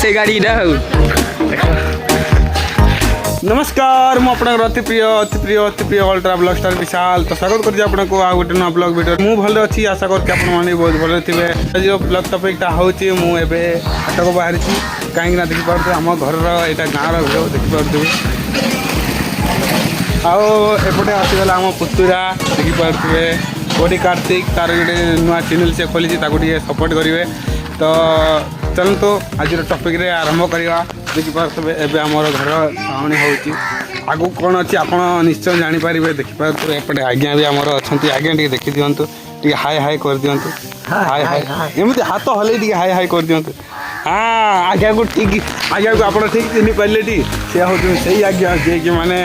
से गाड़ी नमस्कार मु अति प्रिय अल्ट्रा ब्लॉग स्टार विशाल तो स्वागत करछि आपनको आ गोटे नुआ ब्लॉग वीडियो मु भले अच्छी आशा करछि आपण माने बहुत भले थिबे जो ब्लॉग टॉपिक ता होछि मु एबे हाट को बाहर छी काहे ना देखि पारते हम घर रो एटा गां रो वीडियो देखि पारते आओ एपटे आसीगला हम पुतुरा देखि पारते बॉडी कार्तिक तार गोटे नुआ चैनल से खोली ताको सपोर्ट करेंगे तो चलते आज टॉपिक रे आरंभ करवा देखिपे एवं आमर घर छावनी होगी आगू कौन अच्छी आप निश्चय जानीपर देखिपे एपटे आज्ञा भी आमर अच्छा आज्ञा टे देखी दिंतु टे हाय हाय कर दिंतु हाय हाय एमती हाथ हल्ले टे हाय हाय कर दिंतु हाँ आज्ञा को ठीक आज्ञा को आप ठीक चिन्ह पारे टी सी हूँ से आज्ञा जे कि मैंने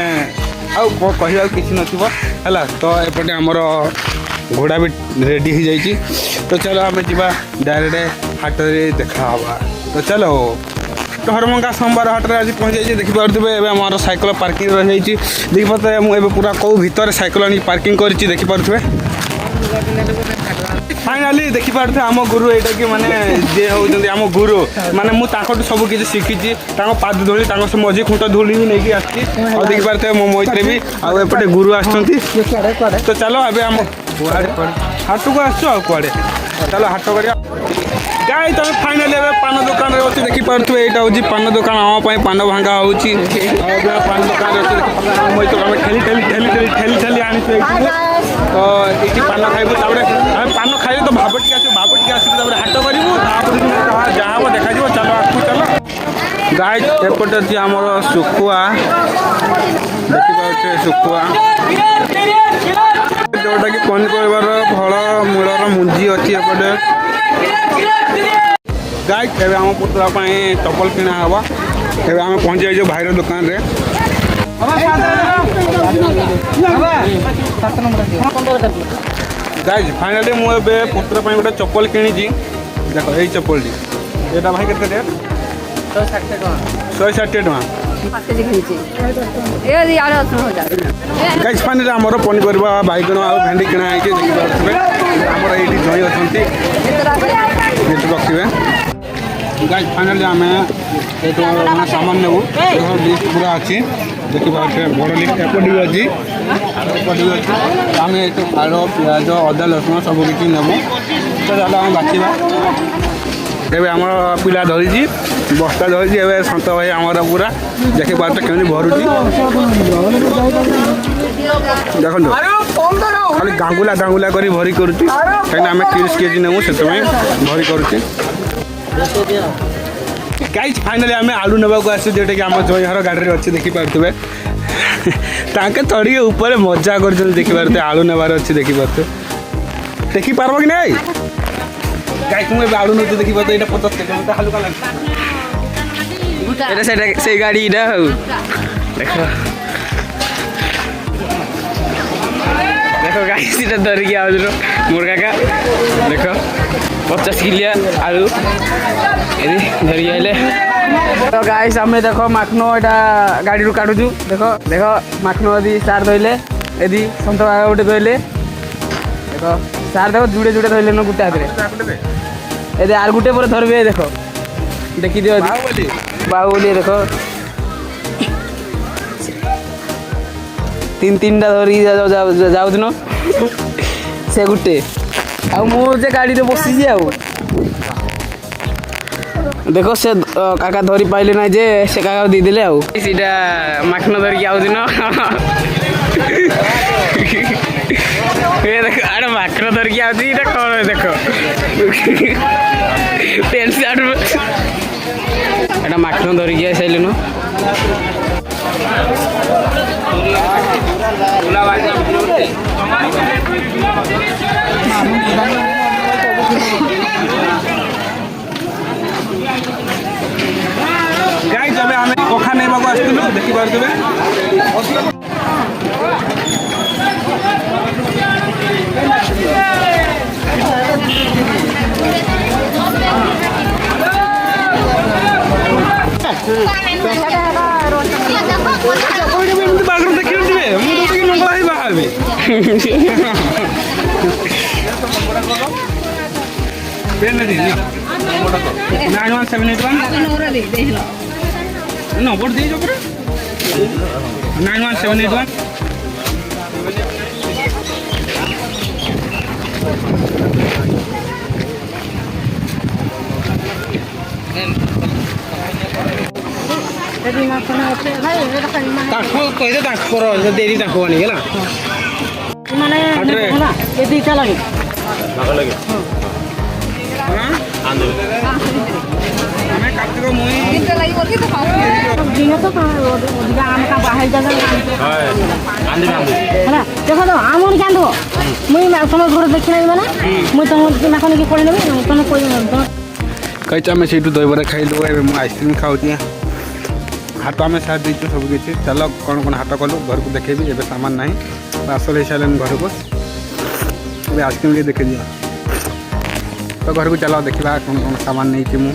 आउ कह कि है तो एपटे आमर घोड़ा भी रेडी हो जाइए तो चलो आम जा डायरेक्ट हाट रे देखा तो चलो तो हरमंगा सोमवार हाट रे आज पहुँच जाइए देखिपे आम साइकिल पार्किंग रही देखिपे मुझे पूरा कौ भितर साइकिल आनी पार्किंग कर देखिपे फाइनाली देखिपे आम गुरु यहाँ कि माने जे होती आम गुरु माने मुझे सब किसी शिखी पाद धूली से मझी खुंट धूली भी नहीं आसी और देखिपे मो मैत्रे भी आउटे गुरु आसुँच तो चलो अभी आम हाट को आसुआड़े चलो हाट कर गाई तुम फाइनाली पान दुकान अच्छी देखिपे यहाँ हूँ पान दुकान आम पान भांगा हो पान दुकान मैं ठेली ठेली ठेली ठेली ठेली ठेली आनी तो ये पान खाइबू पान खाइबे तो भावटी आस हाट करूँ जहाँ देखा चलो आगू चलो गाई एपटे अच्छी आमर शुखुआ देखिपे शुखुआ जोटा कि पनीपर फल मूलर मुंजी अच्छी एपटे गाई एवं आम पुतला चप्पल किना हवा एवं आम पहुँच जाइए भाईर दुकान रे गाई फाइनाली मुझे पुतला गोटे चप्पल किणी देख यही चप्पल यहाँ भाई के रेट 160 टका गाइस फाइनाली आमर पनीपरिया बैगन आ भेंडी किना आमर ये जई अच्छा रखिए गाइस फाइनाली आम मैंने सामान नेबू लिस्ट पूरा अच्छी देखिए बड़ लिस्ट एपट भी अच्छी एपट भी अच्छी आम आड़ पिज अदा रसुण सब किसी नेबू तो चलो आम बाछा एवं आम पिला धरी बस्ता धरी एवं सत भाई आमर पूरा देखिए पार्ट केमी भरुची देखो खाली गांगुला गांगुला कर भरी करुच्ची कहीं आम 30 केजी नेबू से भरी करुच्ची गाइस फाइनाली आम आलू नेबाक आस जोटा कि आम जयहर गाड़ी अच्छी देखिपे ताके चढ़ी ऊपर मजा कर देखिपे आलू नेबार अच्छी देखिपे देखिपार कि नहीं गाइस मुझे आलू नौ देखिए यहाँ 50 के मतलब हल्का लगे से गाड़ी देखो देखो गाइस इटा धरिकी आज मोर काका देख 50 किलिया आलू ये धरिकी आइले तो गाइस आम देख माखनो यहाँ गाड़ी काटुचु देख देख माखनो यदि सार धोले यदि सत गोटे धोले देख सार देख जुड़े जुड़े धोले न गोटे हाथ ये आर गोटे पर धरबे देख देखी दियो बाहुबली देख 3-3 टा धरी जाऊन से गोटे आजे गाड़ी बसी आ देख से काका धरी पाइले ना जे से काका देदेले आईटा माखन धरिकी आउदिन देख आड़े माखन धरिकी आउदी कौन देख पेंट सार्ट एटा माखन धरिकी आसाइल गाई जब आम कखा नेबा आसलु देखिपे 9171 ନମ୍ବର ଦେଇଛ ପୁରା 91781 ତାଙ୍କୁ କହିଦେ ତାଙ୍କର ଦେରି ତାଙ୍କୁ ଆଣିକି ମାନେ ହେଲା ଏ ଦିଟା ଲାଗେ ଆମେ କାର୍ତ୍ତିକ ମୁଇଁ ଦିନ ତ ଅଧିକା ଆମେ କା ବାହାରି ଜାଗା ହେଲା ଦେଖ ତ ଆମର ଜାଣିବ ମୁଇଁ ତମ ଘର ଦେଖି ନେବି ମାନେ ମୁଇଁ ତମ ନାକନିକି ପଳେଇ ନେବି ତମେ କହିବ କହିଛ ଆମେ ସେଇଠୁ ଦହିବରା ଖାଇଲୁ ଏବେ ମୁଁ ଆଇସ୍କ୍ରିମ୍ ଖାଉଛି ହାଟ ଆମେ ସାଥ ଦେଇଛୁ ସବୁ କିଛି ଚାଲ କ'ଣ କ'ଣ ହାଟ କଲୁ ଘରକୁ ଦେଖେଇବି ଏବେ ସାମାନ ନାହିଁ ଆସଲ ହେଇସାରିଲାଣି ଘରକୁ ଏବେ ଆଇସ୍କ୍ରିମ୍ ଟିକେ ଦେଖେଇ ଦିଅ ତ ଘରକୁ ଚାଲ ଦେଖିବା କ'ଣ କ'ଣ ସାମାନ ନେଇଛି ମୁଁ